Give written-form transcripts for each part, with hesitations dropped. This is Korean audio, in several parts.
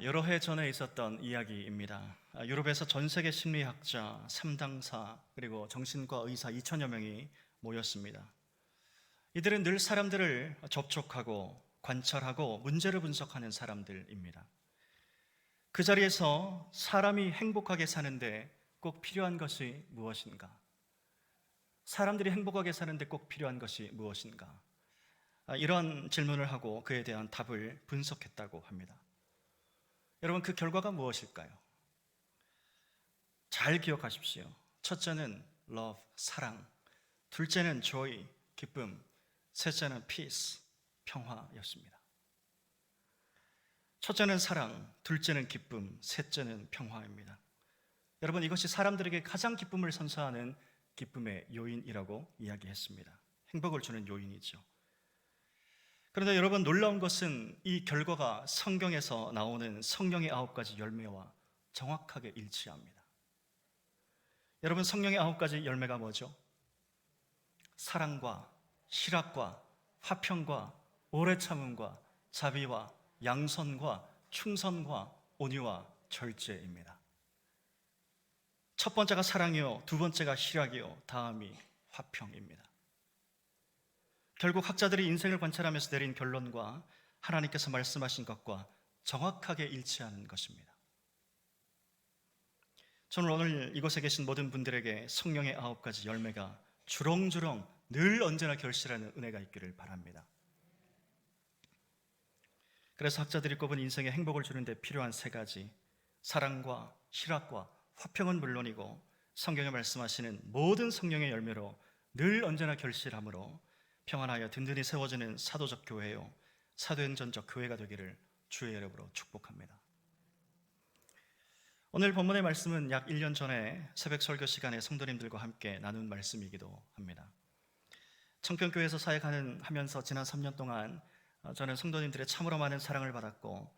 여러 해 전에 있었던 이야기입니다. 유럽에서 전 세계 심리학자, 상담사, 그리고 정신과 의사 2천여 명이 모였습니다. 이들은 늘 사람들을 접촉하고 관찰하고 문제를 분석하는 사람들입니다. 그 자리에서 사람이 행복하게 사는데 꼭 필요한 것이 무엇인가? 사람들이 행복하게 사는데 꼭 필요한 것이 무엇인가? 이런 질문을 하고 그에 대한 답을 분석했다고 합니다. 여러분, 그 결과가 무엇일까요? 잘 기억하십시오. 첫째는 love, 사랑. 둘째는 joy, 기쁨. 셋째는 peace, 평화였습니다. 첫째는 사랑, 둘째는 기쁨, 셋째는 평화입니다. 여러분, 이것이 사람들에게 가장 기쁨을 선사하는 기쁨의 요인이라고 이야기했습니다. 행복을 주는 요인이죠. 그런데 여러분, 놀라운 것은 이 결과가 성경에서 나오는 성령의 9가지 열매와 정확하게 일치합니다. 여러분, 성령의 9가지 열매가 뭐죠? 사랑과 실학과 화평과 오래 참음과 자비와 양선과 충성과 온유와 절제입니다. 첫 번째가 사랑이요, 두 번째가 실학이요, 다음이 화평입니다. 결국 학자들이 인생을 관찰하면서 내린 결론과 하나님께서 말씀하신 것과 정확하게 일치하는 것입니다. 저는 오늘 이곳에 계신 모든 분들에게 성령의 9가지 열매가 주렁주렁 늘 언제나 결실하는 은혜가 있기를 바랍니다. 그래서 학자들이 꼽은 인생의 행복을 주는 데 필요한 3가지, 사랑과 실학과 화평은 물론이고 성경에 말씀하시는 모든 성령의 열매로 늘 언제나 결실함으로 평안하여 든든히 세워지는 사도적 교회요, 사도행전적 교회가 되기를 주의 이름으로 축복합니다. 오늘 본문의 말씀은 약 1년 전에 새벽 설교 시간에 성도님들과 함께 나눈 말씀이기도 합니다. 청평교회에서 사역하면서 지난 3년 동안 저는 성도님들의 참으로 많은 사랑을 받았고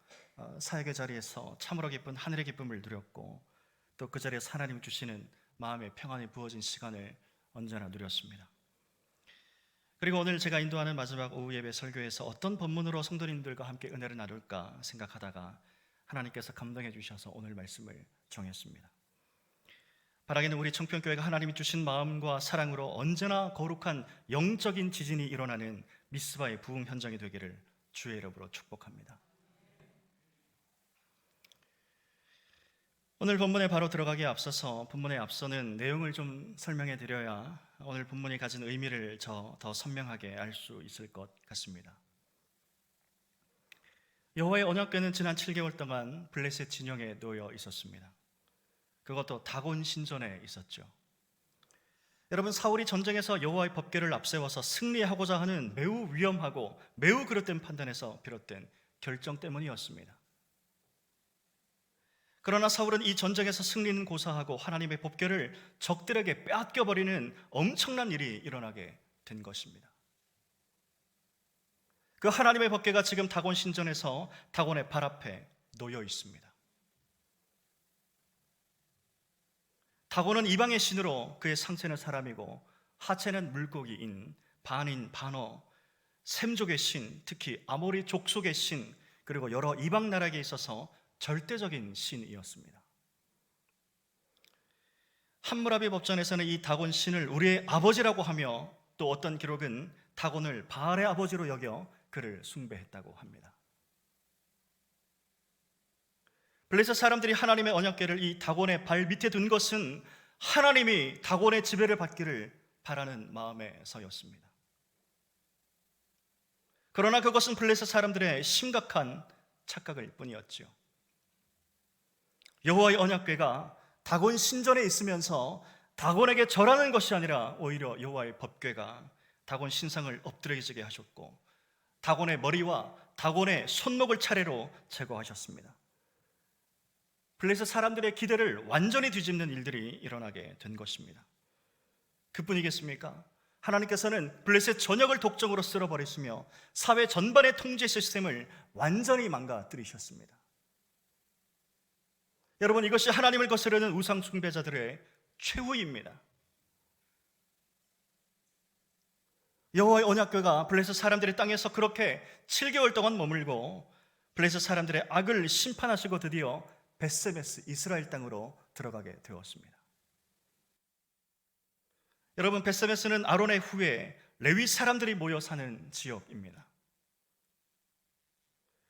사역의 자리에서 참으로 기쁜 하늘의 기쁨을 누렸고 또 그 자리에서 하나님 주시는 마음의 평안이 부어진 시간을 언제나 누렸습니다. 그리고 오늘 제가 인도하는 마지막 오후 예배 설교에서 어떤 본문으로 성도님들과 함께 은혜를 나눌까 생각하다가 하나님께서 감동해 주셔서 오늘 말씀을 정했습니다. 바라기는 우리 청평교회가 하나님이 주신 마음과 사랑으로 언제나 거룩한 영적인 지진이 일어나는 미스바의 부흥 현장이 되기를 주의 이름으로 축복합니다. 오늘 본문에 바로 들어가기에 앞서서 본문에 앞서는 내용을 좀 설명해 드려야 오늘 본문이 가진 의미를 더 선명하게 알 수 있을 것 같습니다. 여호와의 언약궤는 지난 7개월 동안 블레셋 진영에 놓여 있었습니다. 그것도 다곤 신전에 있었죠. 여러분, 사울이 전쟁에서 여호와의 법궤를 앞세워서 승리하고자 하는 매우 위험하고 매우 그릇된 판단에서 비롯된 결정 때문이었습니다. 그러나 사울은 이 전쟁에서 승리는 고사하고 하나님의 법궤를 적들에게 빼앗겨버리는 엄청난 일이 일어나게 된 것입니다. 그 하나님의 법궤가 지금 다곤 신전에서 다곤의 발 앞에 놓여 있습니다. 다곤은 이방의 신으로 그의 상체는 사람이고 하체는 물고기인 반인, 반어, 셈족의 신, 특히 아모리 족속의 신, 그리고 여러 이방 나라에 있어서 절대적인 신이었습니다. 함무라비 법전에서는 이 다곤 신을 우리의 아버지라고 하며 또 어떤 기록은 다곤을 바알의 아버지로 여겨 그를 숭배했다고 합니다. 블레셋 사람들이 하나님의 언약궤를 이 다곤의 발 밑에 둔 것은 하나님이 다곤의 지배를 받기를 바라는 마음에서였습니다. 그러나 그것은 블레셋 사람들의 심각한 착각일 뿐이었죠. 여호와의 언약궤가 다곤 신전에 있으면서 다곤에게 절하는 것이 아니라 오히려 여호와의 법궤가 다곤 신상을 엎드려지게 하셨고 다곤의 머리와 다곤의 손목을 차례로 제거하셨습니다. 블레셋 사람들의 기대를 완전히 뒤집는 일들이 일어나게 된 것입니다. 그뿐이겠습니까? 하나님께서는 블레셋 전역을 독점으로 쓸어버리시며 사회 전반의 통제 시스템을 완전히 망가뜨리셨습니다. 여러분, 이것이 하나님을 거스르는 우상 숭배자들의 최후입니다. 여호와의 언약궤가 블레셋 사람들의 땅에서 그렇게 7개월 동안 머물고 블레셋 사람들의 악을 심판하시고 드디어 벳세메스 이스라엘 땅으로 들어가게 되었습니다. 여러분, 벳세메스는 아론의 후에 레위 사람들이 모여 사는 지역입니다.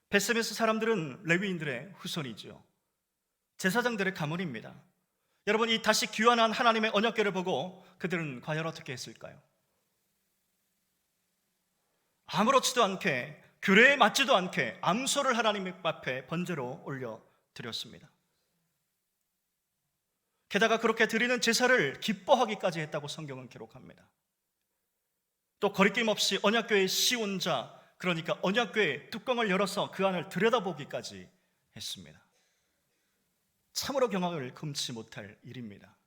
벳세메스 사람들은 레위인들의 후손이죠. 제사장들의 가문입니다. 여러분, 이 다시 귀환한 하나님의 언약궤를 보고 그들은 과연 어떻게 했을까요? 아무렇지도 않게, 규례에 맞지도 않게 암소를 하나님 앞에 번제로 올려드렸습니다. 게다가 그렇게 드리는 제사를 기뻐하기까지 했다고 성경은 기록합니다. 또 거리낌 없이 언약궤의 시온자, 그러니까 언약궤의 뚜껑을 열어서 그 안을 들여다보기까지 했습니다. 참으로 경악을 금치 못할 일입니다.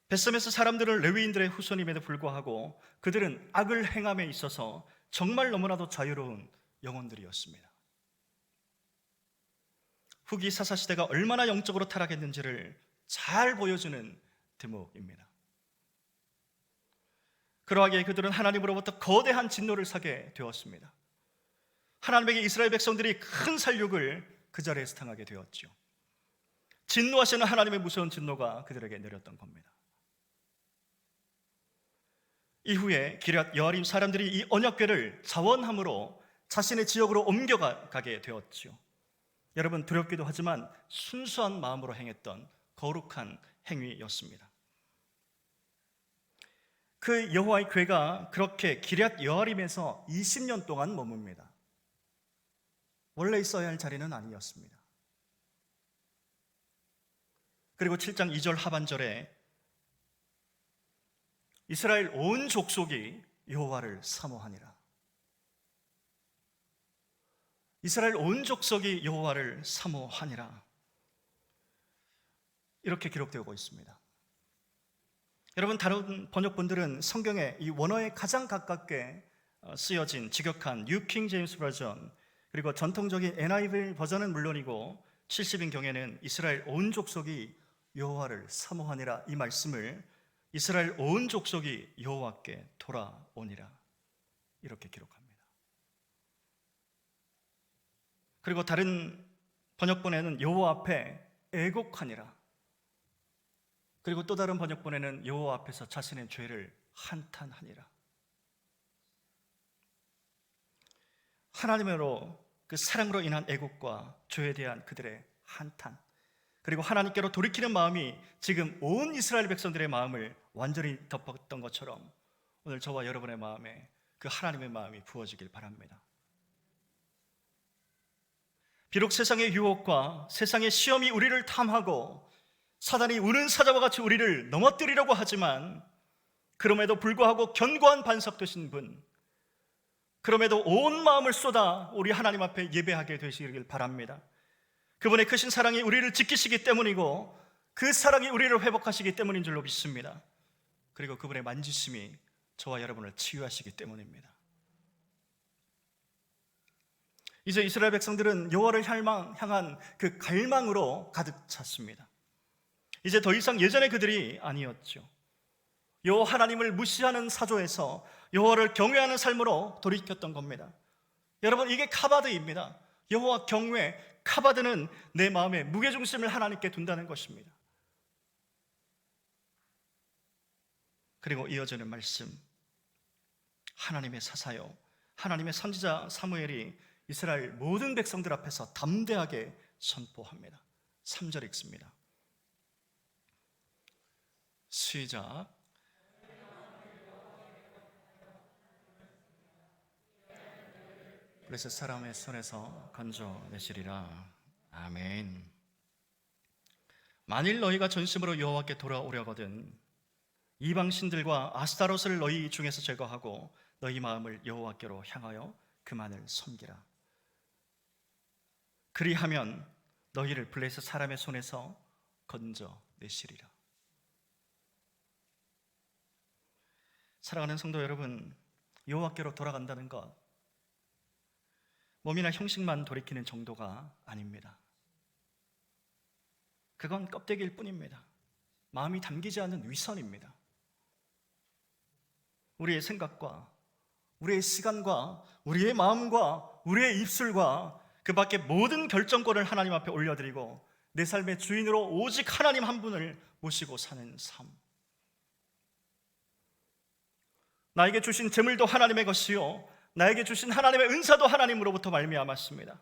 벳세메스 사람들은 레위인들의 후손임에도 불구하고 그들은 악을 행함에 있어서 정말 너무나도 자유로운 영혼들이었습니다. 후기 사사시대가 얼마나 영적으로 타락했는지를 잘 보여주는 대목입니다. 그러하기에 그들은 하나님으로부터 거대한 진노를 사게 되었습니다. 하나님에게 이스라엘 백성들이 큰 살육을 그 자리에서 당하게 되었죠. 진노하시는 하나님의 무서운 진노가 그들에게 내렸던 겁니다. 이후에 기럇 여아림 사람들이 이 언약궤를 자원함으로 자신의 지역으로 옮겨가게 되었죠. 여러분, 두렵기도 하지만 순수한 마음으로 행했던 거룩한 행위였습니다. 그 여호와의 궤가 그렇게 기럇 여아림에서 20년 동안 머뭅니다. 원래 있어야 할 자리는 아니었습니다. 그리고 7장 2절 하반절에 이스라엘 온 족속이 여호와를 사모하니라. 이스라엘 온 족속이 여호와를 사모하니라. 이렇게 기록되고 있습니다. 여러분, 다른 번역본들은 성경의 이 원어에 가장 가깝게 쓰여진 직역한 뉴 킹 제임스 버전, 그리고 전통적인 NIV 버전은 물론이고 70인 경에는 이스라엘 온 족속이 여호와를 사모하니라, 이 말씀을 이스라엘 온 족속이 여호와께 돌아오니라 이렇게 기록합니다. 그리고 다른 번역본에는 여호와 앞에 애곡하니라, 그리고 또 다른 번역본에는 여호와 앞에서 자신의 죄를 한탄하니라. 하나님으로 그 사랑으로 인한 애곡과 죄에 대한 그들의 한탄, 그리고 하나님께로 돌이키는 마음이 지금 온 이스라엘 백성들의 마음을 완전히 덮었던 것처럼 오늘 저와 여러분의 마음에 그 하나님의 마음이 부어지길 바랍니다. 비록 세상의 유혹과 세상의 시험이 우리를 탐하고 사단이 우는 사자와 같이 우리를 넘어뜨리려고 하지만, 그럼에도 불구하고 견고한 반석 되신 분, 그럼에도 온 마음을 쏟아 우리 하나님 앞에 예배하게 되시길 바랍니다. 그분의 크신 사랑이 우리를 지키시기 때문이고 그 사랑이 우리를 회복하시기 때문인 줄로 믿습니다. 그리고 그분의 만지심이 저와 여러분을 치유하시기 때문입니다. 이제 이스라엘 백성들은 여호와를 향한 그 갈망으로 가득 찼습니다. 이제 더 이상 예전의 그들이 아니었죠. 여호와 하나님을 무시하는 사조에서 여호와를 경외하는 삶으로 돌이켰던 겁니다. 여러분, 이게 카바드입니다. 여호와 경외, 카바드는 내 마음의 무게중심을 하나님께 둔다는 것입니다. 그리고 이어지는 말씀, 하나님의 사사요, 하나님의 선지자 사무엘이 이스라엘 모든 백성들 앞에서 담대하게 선포합니다. 3절 읽습니다. 시작. 블레셋 사람의 손에서 건져내시리라. 아멘. 만일 너희가 전심으로 여호와께 돌아오려거든 이방 신들과 아스타롯을 너희 중에서 제거하고 너희 마음을 여호와께로 향하여 그만을 섬기라. 그리하면 너희를 블레셋 사람의 손에서 건져내시리라. 사랑하는 성도 여러분, 여호와께로 돌아간다는 것, 몸이나 형식만 돌이키는 정도가 아닙니다. 그건 껍데기일 뿐입니다. 마음이 담기지 않는 위선입니다. 우리의 생각과 우리의 시간과 우리의 마음과 우리의 입술과 그 밖에 모든 결정권을 하나님 앞에 올려드리고 내 삶의 주인으로 오직 하나님 한 분을 모시고 사는 삶. 나에게 주신 재물도 하나님의 것이요 나에게 주신 하나님의 은사도 하나님으로부터 말미암았습니다.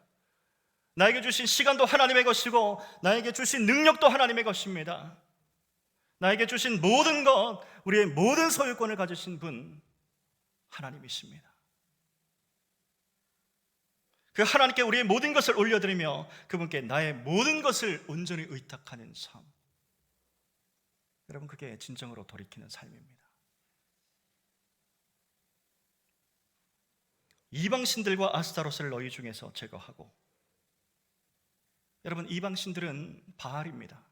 나에게 주신 시간도 하나님의 것이고 나에게 주신 능력도 하나님의 것입니다. 나에게 주신 모든 것, 우리의 모든 소유권을 가지신 분 하나님이십니다. 그 하나님께 우리의 모든 것을 올려드리며 그분께 나의 모든 것을 온전히 의탁하는 삶. 여러분, 그게 진정으로 돌이키는 삶입니다. 이방신들과 아스타롯을 너희 중에서 제거하고, 여러분, 이방신들은 바알입니다.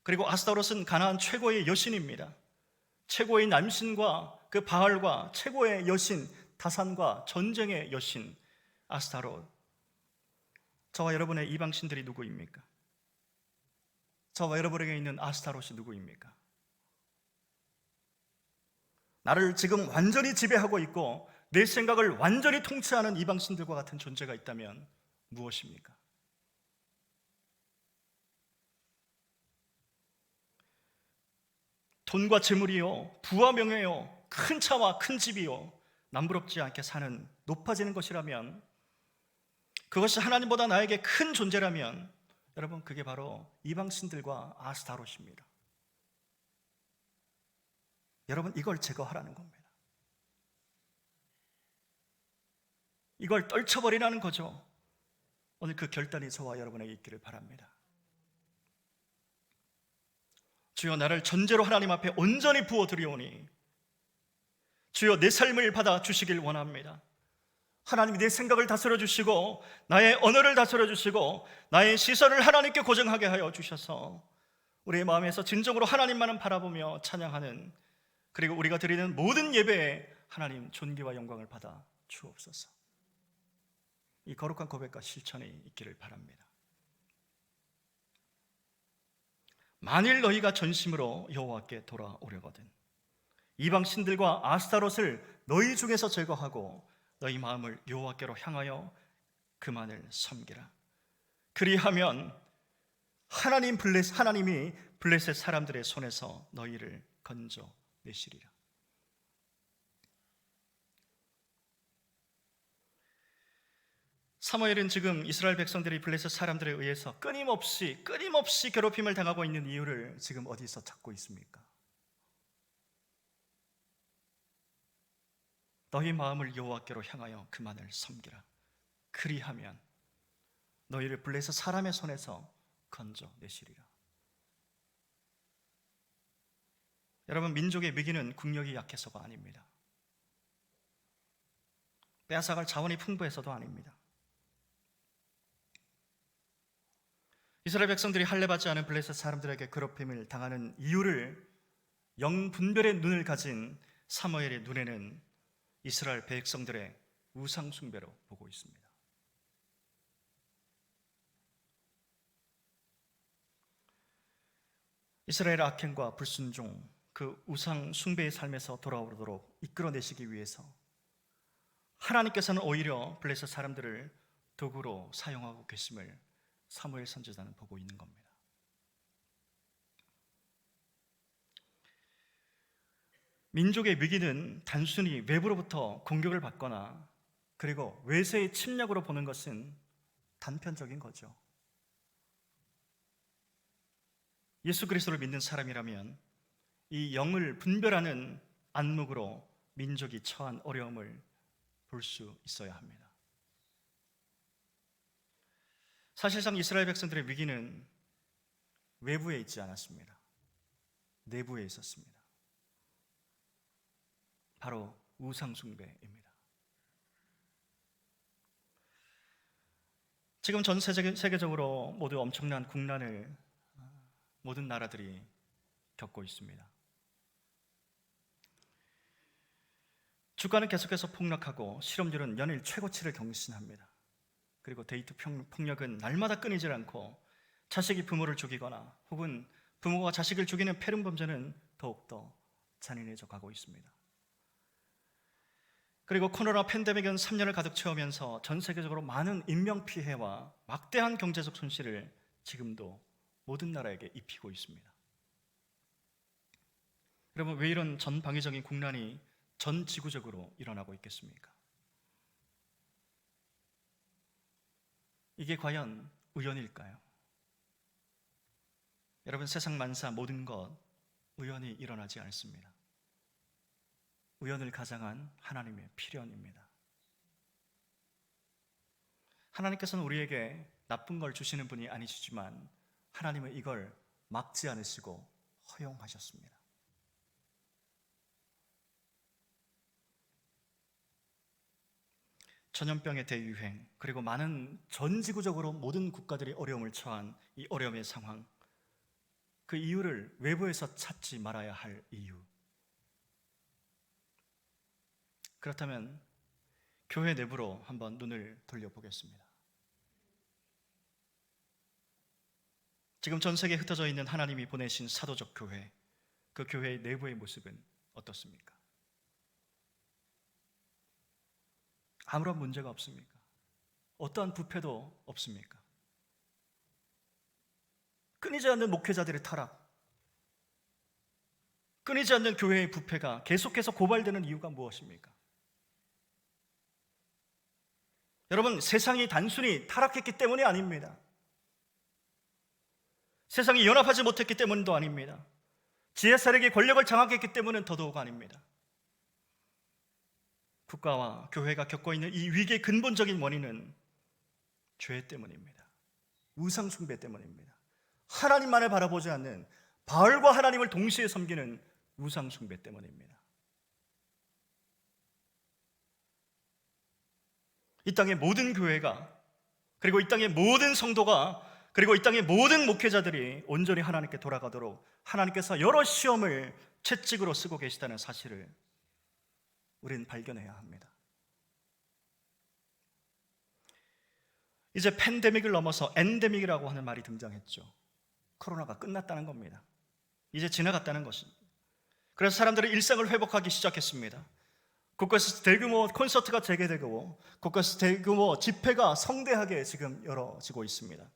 그리고 아스타롯은 가나안 최고의 여신입니다. 최고의 남신과 그 바알과 최고의 여신 다산과 전쟁의 여신 아스타롯. 저와 여러분의 이방신들이 누구입니까? 저와 여러분에게 있는 아스타롯이 누구입니까? 나를 지금 완전히 지배하고 있고 내 생각을 완전히 통치하는 이방신들과 같은 존재가 있다면 무엇입니까? 돈과 재물이요, 부와 명예요, 큰 차와 큰 집이요, 남부럽지 않게 사는 높아지는 것이라면, 그것이 하나님보다 나에게 큰 존재라면 여러분, 그게 바로 이방신들과 아스타롯입니다. 여러분, 이걸 제거하라는 겁니다. 이걸 떨쳐버리라는 거죠. 오늘 그 결단이 저와 여러분에게 있기를 바랍니다. 주여, 나를 전제로 하나님 앞에 온전히 부어드리오니 주여, 내 삶을 받아 주시길 원합니다. 하나님이 내 생각을 다스려 주시고 나의 언어를 다스려 주시고 나의 시선을 하나님께 고정하게 하여 주셔서 우리의 마음에서 진정으로 하나님만을 바라보며 찬양하는, 그리고 우리가 드리는 모든 예배에 하나님 존귀와 영광을 받아 주옵소서. 이 거룩한 고백과 실천이 있기를 바랍니다. 만일 너희가 전심으로 여호와께 돌아오려거든 이방 신들과 아스타롯을 너희 중에서 제거하고 너희 마음을 여호와께로 향하여 그만을 섬기라. 그리하면 하나님이 블레셋 사람들의 손에서 너희를 건져내시리라. 사무엘은 지금 이스라엘 백성들이 블레셋 사람들에 의해서 끊임없이 괴롭힘을 당하고 있는 이유를 지금 어디서 찾고 있습니까? 너희 마음을 여호와께로 향하여 그만을 섬기라. 그리하면 너희를 블레셋 사람의 손에서 건져내시리라. 여러분, 민족의 위기는 국력이 약해서가 아닙니다. 빼앗아갈 자원이 풍부해서도 아닙니다. 이스라엘 백성들이 할례받지 않은 블레셋 사람들에게 괴롭힘을 당하는 이유를 영분별의 눈을 가진 사무엘의 눈에는 이스라엘 백성들의 우상 숭배로 보고 있습니다. 이스라엘 악행과 불순종, 그 우상 숭배의 삶에서 돌아오도록 이끌어내시기 위해서 하나님께서는 오히려 블레셋 사람들을 도구로 사용하고 계심을 사무엘 선지자는 보고 있는 겁니다. 민족의 위기는 단순히 외부로부터 공격을 받거나 그리고 외세의 침략으로 보는 것은 단편적인 거죠. 예수 그리스도를 믿는 사람이라면 이 영을 분별하는 안목으로 민족이 처한 어려움을 볼 수 있어야 합니다. 사실상 이스라엘 백성들의 위기는 외부에 있지 않았습니다. 내부에 있었습니다. 바로 우상 숭배입니다. 지금 전 세계적으로 모두 엄청난 국난을 모든 나라들이 겪고 있습니다. 주가는 계속해서 폭락하고 실업률은 연일 최고치를 경신합니다. 그리고 데이트 폭력은 날마다 끊이질 않고 자식이 부모를 죽이거나 혹은 부모가 자식을 죽이는 패륜 범죄는 더욱더 잔인해져 가고 있습니다. 그리고 코로나 팬데믹은 3년을 가득 채우면서 전 세계적으로 많은 인명피해와 막대한 경제적 손실을 지금도 모든 나라에게 입히고 있습니다. 여러분, 왜 이런 전방위적인 국난이 전 지구적으로 일어나고 있겠습니까? 이게 과연 우연일까요? 여러분, 세상 만사 모든 것 우연히 일어나지 않습니다. 우연을 가장한 하나님의 필연입니다. 하나님께서는 우리에게 나쁜 걸 주시는 분이 아니시지만 하나님은 이걸 막지 않으시고 허용하셨습니다. 전염병의 대유행, 그리고 많은 전지구적으로 모든 국가들이 어려움을 처한 이 어려움의 상황, 그 이유를 외부에서 찾지 말아야 할 이유. 그렇다면 교회 내부로 한번 눈을 돌려보겠습니다. 지금 전 세계에 흩어져 있는 하나님이 보내신 사도적 교회, 그 교회의 내부의 모습은 어떻습니까? 아무런 문제가 없습니까? 어떠한 부패도 없습니까? 끊이지 않는 목회자들의 타락, 끊이지 않는 교회의 부패가 계속해서 고발되는 이유가 무엇입니까? 여러분, 세상이 단순히 타락했기 때문이 아닙니다. 세상이 연합하지 못했기 때문도 아닙니다. 지혜 세력이 권력을 장악했기 때문은 더더욱 아닙니다. 국가와 교회가 겪고 있는 이 위기의 근본적인 원인은 죄 때문입니다. 우상 숭배 때문입니다. 하나님만을 바라보지 않는, 바알과 하나님을 동시에 섬기는 우상 숭배 때문입니다. 이 땅의 모든 교회가, 그리고 이 땅의 모든 성도가, 그리고 이 땅의 모든 목회자들이 온전히 하나님께 돌아가도록 하나님께서 여러 시험을 채찍으로 쓰고 계시다는 사실을 우리는 발견해야 합니다. 이제 팬데믹을 넘어서 엔데믹이라고 하는 말이 등장했죠. 코로나가 끝났다는 겁니다. 이제 지나갔다는 것입니다. 그래서 사람들은 일상을 회복하기 시작했습니다. 곳곳에서 대규모 콘서트가 재개되고 곳곳에서 대규모 집회가 성대하게 지금 열어지고 있습니다.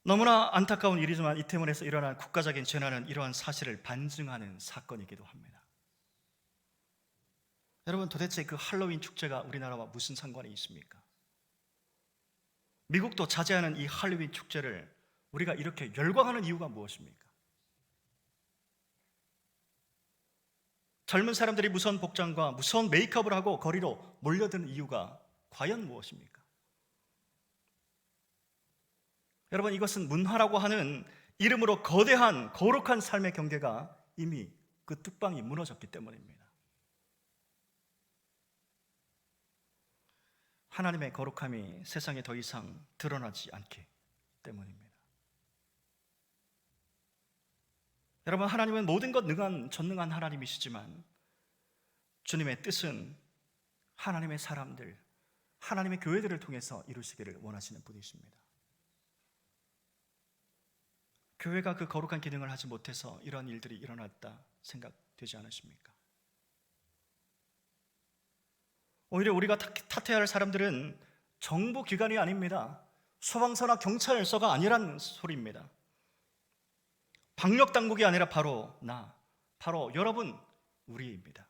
너무나 안타까운 일이지만 이태원에서 일어난 국가적인 재난은 이러한 사실을 반증하는 사건이기도 합니다. 여러분, 도대체 그 할로윈 축제가 우리나라와 무슨 상관이 있습니까? 미국도 자제하는 이 할로윈 축제를 우리가 이렇게 열광하는 이유가 무엇입니까? 젊은 사람들이 무서운 복장과 무서운 메이크업을 하고 거리로 몰려드는 이유가 과연 무엇입니까? 여러분, 이것은 문화라고 하는 이름으로 거대한 거룩한 삶의 경계가 이미 그 뚝방이 무너졌기 때문입니다. 하나님의 거룩함이 세상에 더 이상 드러나지 않기 때문입니다. 여러분, 하나님은 모든 것 전능한 하나님이시지만 주님의 뜻은 하나님의 사람들, 하나님의 교회들을 통해서 이루시기를 원하시는 분이십니다. 교회가 그 거룩한 기능을 하지 못해서 이러한 일들이 일어났다 생각되지 않으십니까? 오히려 우리가 탓해야 할 사람들은 정부기관이 아닙니다. 소방서나 경찰서가 아니란 소리입니다. 방역당국이 아니라 바로 바로 여러분, 우리입니다.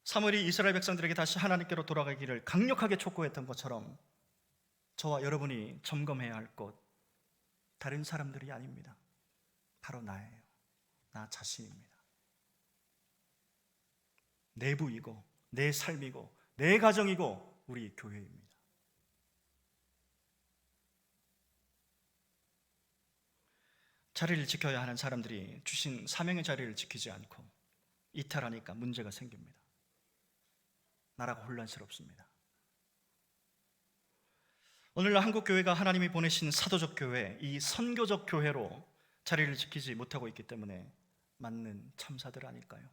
사무엘이 이스라엘 백성들에게 다시 하나님께로 돌아가기를 강력하게 촉구했던 것처럼 저와 여러분이 점검해야 할 것, 다른 사람들이 아닙니다. 바로 나예요. 나 자신입니다. 내부이고 내 삶이고 내 가정이고 우리 교회입니다. 자리를 지켜야 하는 사람들이 주신 사명의 자리를 지키지 않고 이탈하니까 문제가 생깁니다. 나라가 혼란스럽습니다. 오늘날 한국교회가 하나님이 보내신 사도적 교회, 이 선교적 교회로 자리를 지키지 못하고 있기 때문에 맞는 참사들 아닐까요?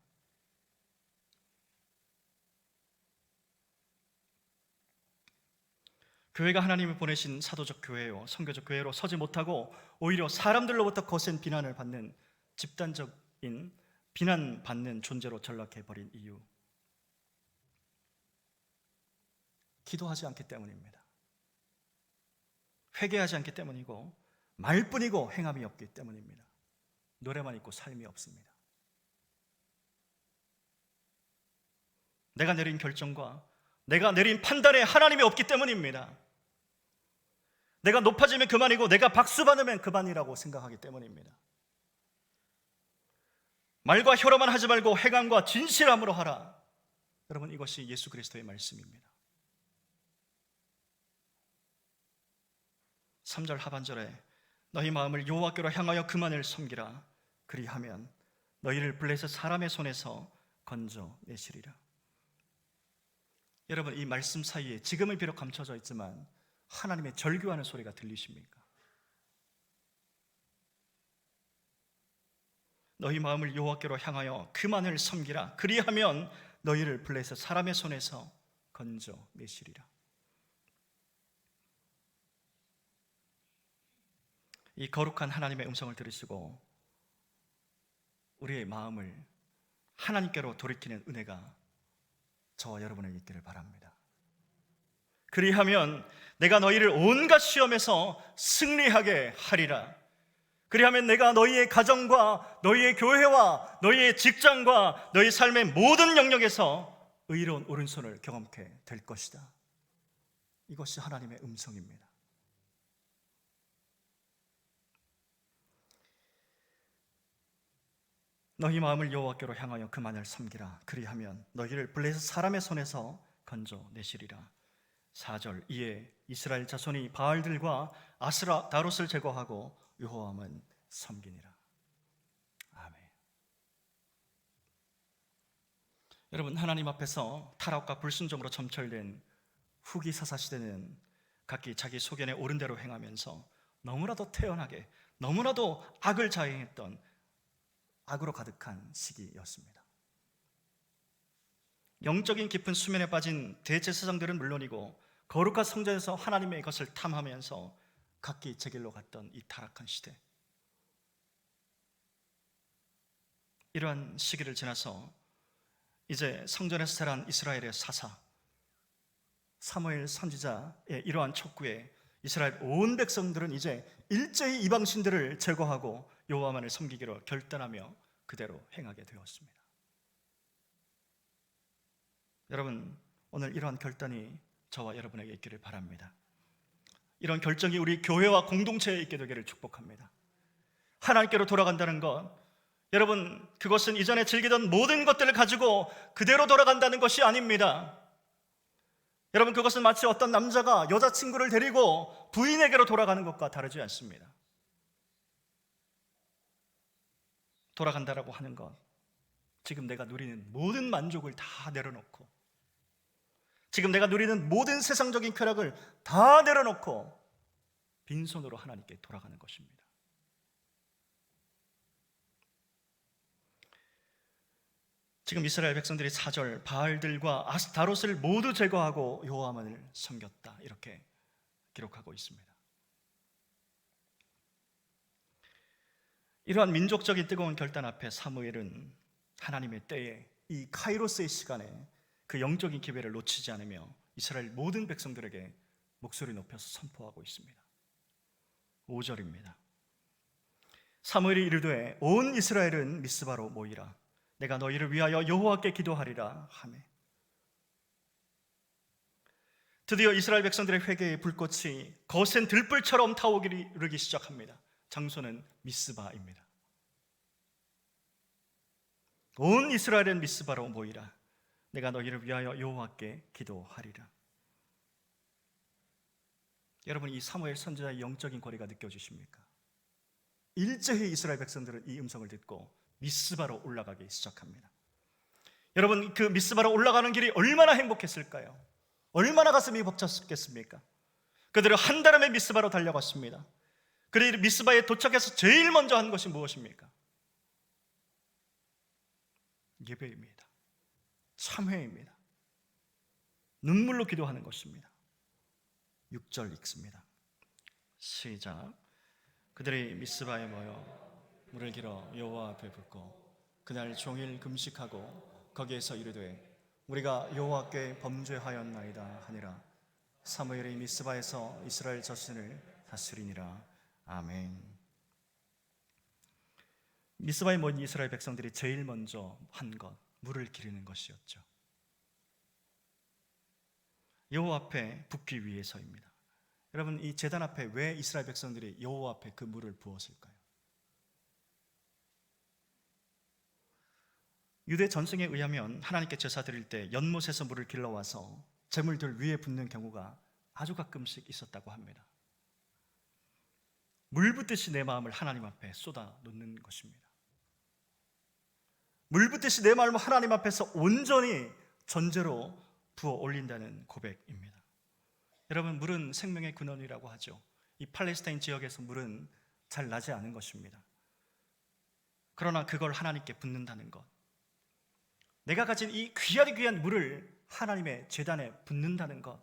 교회가 하나님이 보내신 사도적 교회요, 선교적 교회로 서지 못하고 오히려 사람들로부터 거센 비난을 받는 집단적 비난받는 존재로 전락해버린 이유, 기도하지 않기 때문입니다. 회개하지 않기 때문이고 말뿐이고 행함이 없기 때문입니다. 노래만 있고 삶이 없습니다. 내가 내린 결정과 내가 내린 판단에 하나님이 없기 때문입니다. 내가 높아지면 그만이고 내가 박수 받으면 그만이라고 생각하기 때문입니다. 말과 혀로만 하지 말고 행함과 진실함으로 하라. 여러분, 이것이 예수 그리스도의 말씀입니다. 3절 하반절에 너희 마음을 여호와께로 향하여 그만을 섬기라. 그리하면 너희를 블레셋 사람의 손에서 건져내시리라. 여러분, 이 말씀 사이에 지금은 비록 감춰져 있지만 하나님의 절규하는 소리가 들리십니까? 너희 마음을 여호와께로 향하여 그만을 섬기라. 그리하면 너희를 블레셋 사람의 손에서 건져내시리라. 이 거룩한 하나님의 음성을 들으시고 우리의 마음을 하나님께로 돌이키는 은혜가 저와 여러분에게 있기를 바랍니다. 그리하면 내가 너희를 온갖 시험에서 승리하게 하리라. 그리하면 내가 너희의 가정과 너희의 교회와 너희의 직장과 너희 삶의 모든 영역에서 의로운 오른손을 경험케 될 것이다. 이것이 하나님의 음성입니다. 너희 마음을 여호와께로 향하여 그만을 섬기라. 그리하면 너희를 블레셋 사람의 손에서 건져내시리라. 4절 이에 이스라엘 자손이 바알들과 아스라 다롯을 제거하고 여호와만 섬기니라. 아멘. 여러분, 하나님 앞에서 타락과 불순종으로 점철된 후기 사사 시대는 각기 자기 소견에 옳은 대로 행하면서 너무나도 태연하게 너무나도 악을 자행했던 악으로 가득한 시기였습니다. 영적인 깊은 수면에 빠진 대제사장들은 물론이고 거룩한 성전에서 하나님의 것을 탐하면서 각기 제 길로 갔던 이 타락한 시대, 이러한 시기를 지나서 이제 성전에서 자란 이스라엘의 사사 사무엘 선지자의 이러한 촉구에 이스라엘 온 백성들은 이제 일제히 이방신들을 제거하고 여호와만을 섬기기로 결단하며 그대로 행하게 되었습니다. 여러분, 오늘 이러한 결단이 저와 여러분에게 있기를 바랍니다. 이런 결정이 우리 교회와 공동체에 있게 되기를 축복합니다. 하나님께로 돌아간다는 것, 여러분, 그것은 이전에 즐기던 모든 것들을 가지고 그대로 돌아간다는 것이 아닙니다. 여러분, 그것은 마치 어떤 남자가 여자친구를 데리고 부인에게로 돌아가는 것과 다르지 않습니다. 돌아간다라고 하는 것, 지금 내가 누리는 모든 만족을 다 내려놓고, 지금 내가 누리는 모든 세상적인 쾌락을 다 내려놓고 빈손으로 하나님께 돌아가는 것입니다. 지금 이스라엘 백성들이 4절 바알들과 아스타롯을 모두 제거하고 여호와만을 섬겼다, 이렇게 기록하고 있습니다. 이러한 민족적인 뜨거운 결단 앞에 사무엘은 하나님의 때에 이 카이로스의 시간에 그 영적인 기회를 놓치지 않으며 이스라엘 모든 백성들에게 목소리 높여서 선포하고 있습니다. 5절입니다. 사무엘이 이르되 온 이스라엘은 미스바로 모이라. 내가 너희를 위하여 여호와께 기도하리라 하매. 드디어 이스라엘 백성들의 회개의 불꽃이 거센 들불처럼 타오르기 시작합니다. 장소는 미스바입니다. 온 이스라엘은 미스바로 모이라. 내가 너희를 위하여 여호와께 기도하리라. 여러분, 이 사무엘 선지자의 영적인 거리가 느껴지십니까? 일제히 이스라엘 백성들은 이 음성을 듣고 미스바로 올라가기 시작합니다. 여러분, 그 미스바로 올라가는 길이 얼마나 행복했을까요? 얼마나 가슴이 벅찼겠습니까? 그들은 한달음에 미스바로 달려갔습니다. 그들이 미스바에 도착해서 제일 먼저 한 것이 무엇입니까? 예배입니다. 참회입니다. 눈물로 기도하는 것입니다. 6절 읽습니다. 시작. 그들이 미스바에 모여 물을 길어 여호와 앞에 붓고 그날 종일 금식하고 거기에서 이르되 우리가 여호와께 범죄하였나이다 하니라. 사무엘이 미스바에서 이스라엘 자손을 다스리니라. 아멘. 미스바에 모인 이스라엘 백성들이 제일 먼저 한 것, 물을 기르는 것이었죠. 여호와 앞에 붓기 위해서입니다. 여러분, 이 제단 앞에 왜 이스라엘 백성들이 여호와 앞에 그 물을 부었을까요? 유대 전승에 의하면 하나님께 제사 드릴 때 연못에서 물을 길러와서 제물들 위에 붓는 경우가 아주 가끔씩 있었다고 합니다. 물 붓듯이 내 마음을 하나님 앞에 쏟아 놓는 것입니다. 물 붓듯이 내 마음을 하나님 앞에서 온전히 전제로 부어 올린다는 고백입니다. 여러분, 물은 생명의 근원이라고 하죠. 이 팔레스타인 지역에서 물은 잘 나지 않은 것입니다. 그러나 그걸 하나님께 붓는다는 것, 내가 가진 이 귀하디 귀한 물을 하나님의 제단에 붓는다는 것,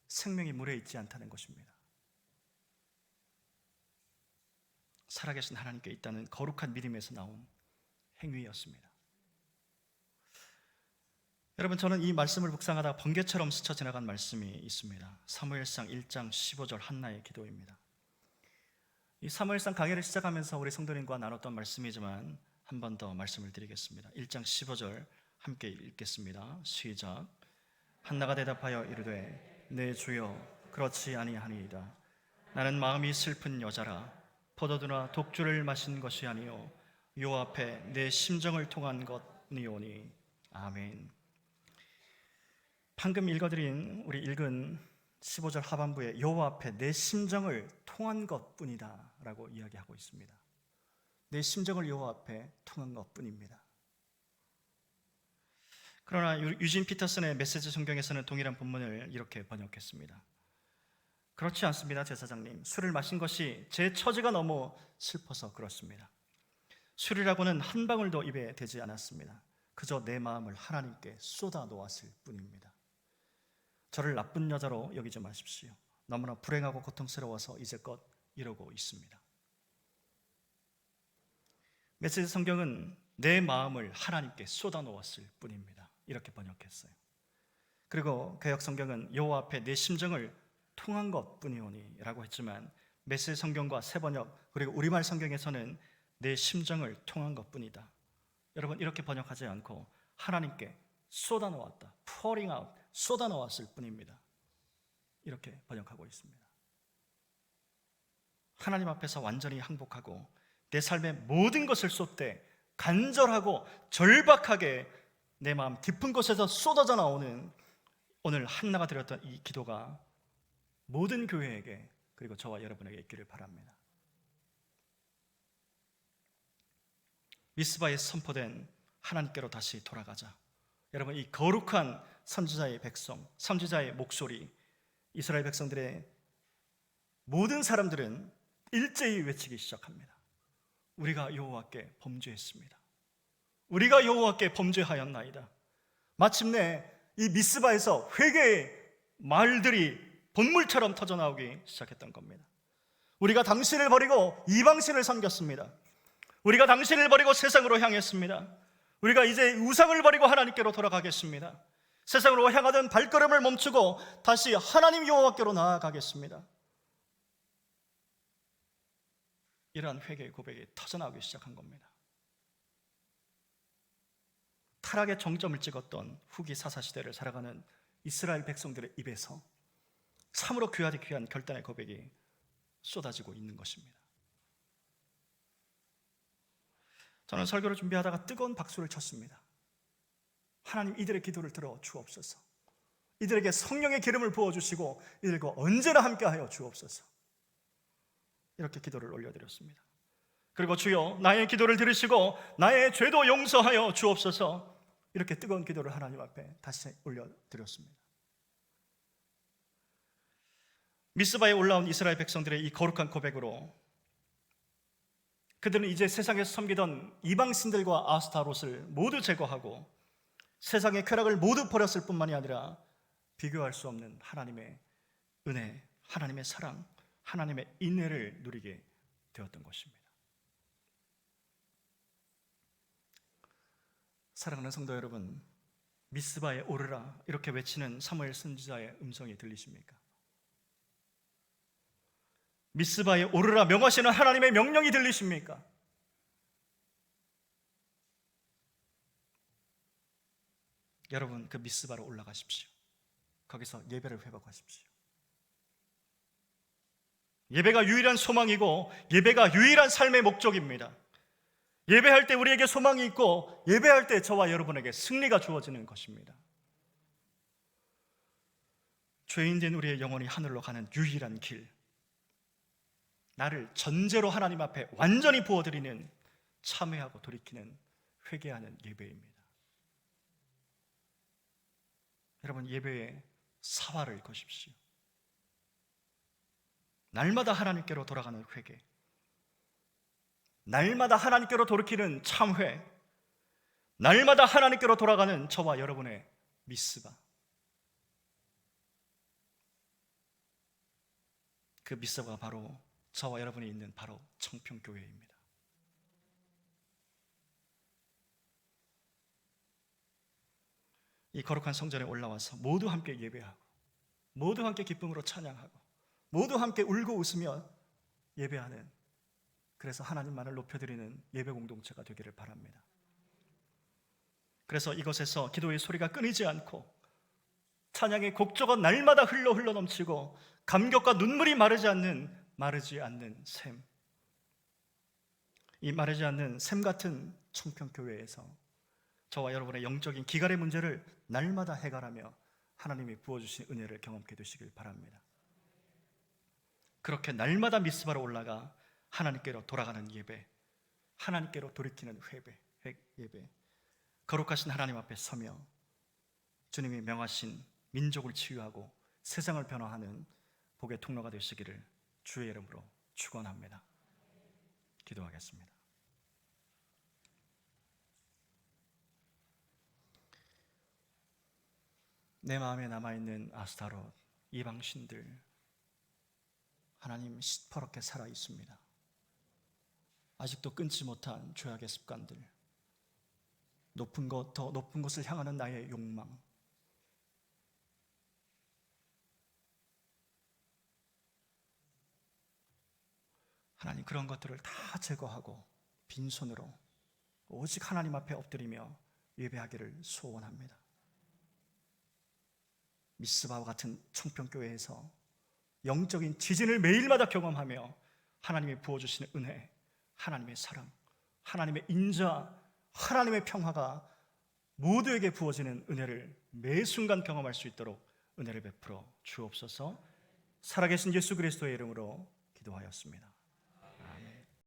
생명이 물에 있지 않다는 것입니다. 살아계신 하나님께 있다는 거룩한 믿음에서 나온 행위였습니다. 여러분, 저는 이 말씀을 묵상하다가 번개처럼 스쳐 지나간 말씀이 있습니다. 사무엘상 1장 15절 한나의 기도입니다. 이 사무엘상 강의를 시작하면서 우리 성도님과 나눴던 말씀이지만 한 번 더 말씀을 드리겠습니다. 1장 15절 함께 읽겠습니다. 시작. 한나가 대답하여 이르되 내 주여 그렇지 아니하니이다. 나는 마음이 슬픈 여자라. 포도주나 독주를 마신 것이 아니요 요 앞에 내 심정을 통한 것이오니. 아멘. 방금 읽어드린 우리 읽은 15절 하반부에 여호와 앞에 내 심정을 통한 것뿐이다 라고 이야기하고 있습니다. 내 심정을 여호와 앞에 통한 것뿐입니다. 그러나 유진 피터슨의 메시지 성경에서는 동일한 본문을 이렇게 번역했습니다. 그렇지 않습니다, 제사장님. 술을 마신 것이 제 처지가 너무 슬퍼서 그렇습니다. 술이라고는 한 방울도 입에 대지 않았습니다. 그저 내 마음을 하나님께 쏟아 놓았을 뿐입니다. 저를 나쁜 여자로 여기지 마십시오. 너무나 불행하고 고통스러워서 이제껏 이러고 있습니다. 메시지 성경은 내 마음을 하나님께 쏟아 놓았을 뿐입니다. 이렇게 번역했어요. 그리고 개역 성경은 여호와 앞에 내 심정을 통한 것뿐이오니 라고 했지만 메시지 성경과 새 번역 그리고 우리말 성경에서는 내 심정을 통한 것뿐이다. 여러분, 이렇게 번역하지 않고 하나님께 쏟아 놓았다, pouring out, 쏟아 놓았을 뿐입니다. 이렇게 번역하고 있습니다. 하나님 앞에서 완전히 항복하고 내 삶의 모든 것을 쏟되 간절하고 절박하게 내 마음 깊은 곳에서 쏟아져 나오는 오늘 한나가 드렸던 이 기도가 모든 교회에게 그리고 저와 여러분에게 있기를 바랍니다. 미스바에 선포된 하나님께로 다시 돌아가자. 여러분, 이 거룩한 선지자의 백성, 선지자의 목소리, 이스라엘 백성들의 모든 사람들은 일제히 외치기 시작합니다. 우리가 여호와께 범죄했습니다. 우리가 여호와께 범죄하였나이다. 마침내 이 미스바에서 회개의 말들이 본물처럼 터져나오기 시작했던 겁니다. 우리가 당신을 버리고 이방신을 섬겼습니다. 우리가 당신을 버리고 세상으로 향했습니다. 우리가 이제 우상을 버리고 하나님께로 돌아가겠습니다. 세상으로 향하던 발걸음을 멈추고 다시 하나님 여호와께로 나아가겠습니다. 이러한 회개의 고백이 터져나오기 시작한 겁니다. 타락의 정점을 찍었던 후기 사사시대를 살아가는 이스라엘 백성들의 입에서 참으로 귀하디 귀한 결단의 고백이 쏟아지고 있는 것입니다. 저는 설교를 준비하다가 뜨거운 박수를 쳤습니다. 하나님, 이들의 기도를 들어 주옵소서. 이들에게 성령의 기름을 부어주시고 이들과 언제나 함께하여 주옵소서. 이렇게 기도를 올려드렸습니다. 그리고 주여, 나의 기도를 들으시고 나의 죄도 용서하여 주옵소서. 이렇게 뜨거운 기도를 하나님 앞에 다시 올려드렸습니다. 미스바에 올라온 이스라엘 백성들의 이 거룩한 고백으로 그들은 이제 세상에서 섬기던 이방신들과 아스타롯을 모두 제거하고 세상의 쾌락을 모두 버렸을 뿐만이 아니라 비교할 수 없는 하나님의 은혜, 하나님의 사랑, 하나님의 인애를 누리게 되었던 것입니다. 사랑하는 성도 여러분, 미스바에 오르라 이렇게 외치는 사무엘 선지자의 음성이 들리십니까? 미스바에 오르라 명하시는 하나님의 명령이 들리십니까? 여러분, 그 미스바로 올라가십시오. 거기서 예배를 회복하십시오. 예배가 유일한 소망이고 예배가 유일한 삶의 목적입니다. 예배할 때 우리에게 소망이 있고 예배할 때 저와 여러분에게 승리가 주어지는 것입니다. 죄인된 우리의 영혼이 하늘로 가는 유일한 길, 나를 전제로 하나님 앞에 완전히 부어드리는, 참회하고 돌이키는, 회개하는 예배입니다. 여러분, 예배에 사활을 거십시오. 날마다 하나님께로 돌아가는 회개, 날마다 하나님께로 돌이키는 참회, 날마다 하나님께로 돌아가는 저와 여러분의 미스바, 그 미스바가 바로 저와 여러분이 있는 바로 청평교회입니다. 이 거룩한 성전에 올라와서 모두 함께 예배하고, 모두 함께 기쁨으로 찬양하고, 모두 함께 울고 웃으며 예배하는, 그래서 하나님만을 높여드리는 예배 공동체가 되기를 바랍니다. 그래서 이것에서 기도의 소리가 끊이지 않고 찬양의 곡조가 날마다 흘러 넘치고 감격과 눈물이 마르지 않는 샘, 이 마르지 않는 샘 같은 청평교회에서 저와 여러분의 영적인 기갈의 문제를 날마다 해결하며 하나님이 부어주신 은혜를 경험하게 되시길 바랍니다. 그렇게 날마다 미스바로 올라가 하나님께로 돌아가는 예배, 하나님께로 돌이키는 예배, 거룩하신 하나님 앞에 서며 주님이 명하신 민족을 치유하고 세상을 변화하는 복의 통로가 되시기를 주의 이름으로 축원합니다. 기도하겠습니다. 내 마음에 남아있는 아스타롯, 이방신들, 하나님 시퍼렇게 살아있습니다. 아직도 끊지 못한 죄악의 습관들, 높은 것, 더 높은 것을 향하는 나의 욕망, 하나님 그런 것들을 다 제거하고 빈손으로 오직 하나님 앞에 엎드리며 예배하기를 소원합니다. 미스바와 같은 청평교회에서 영적인 지진을 매일마다 경험하며 하나님이 부어주시는 은혜, 하나님의 사랑, 하나님의 인자, 하나님의 평화가 모두에게 부어지는 은혜를 매 순간 경험할 수 있도록 은혜를 베풀어 주옵소서. 살아계신 예수 그리스도의 이름으로 기도하였습니다.